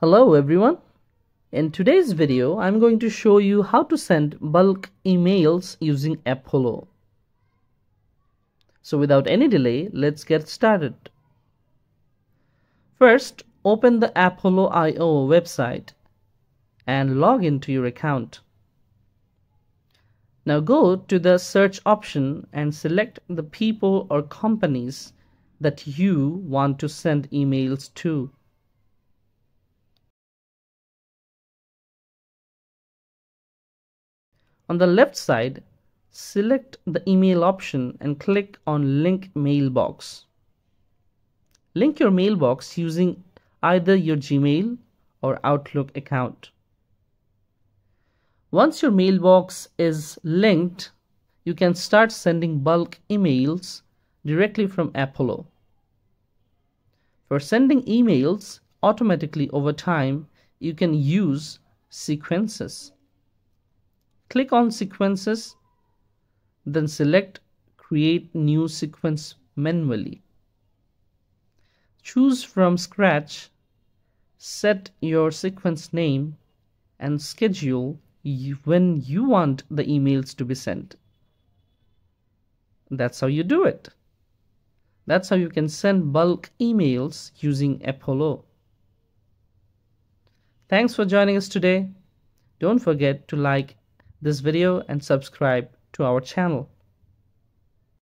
Hello everyone. In today's video, I'm going to show you how to send bulk emails using Apollo. So without any delay, let's get started. First, open the Apollo.io website and log into your account. Now go to the search option and select the people or companies that you want to send emails to. On the left side, select the email option and click on Link Mailbox. Link your mailbox using either your Gmail or Outlook account. Once your mailbox is linked, you can start sending bulk emails directly from Apollo. For sending emails automatically over time, you can use sequences. Click on Sequences, then select Create New Sequence manually. Choose from scratch, set your sequence name, and schedule when you want the emails to be sent. That's how you do it. That's how you can send bulk emails using Apollo. Thanks for joining us today. Don't forget to like this video and subscribe to our channel.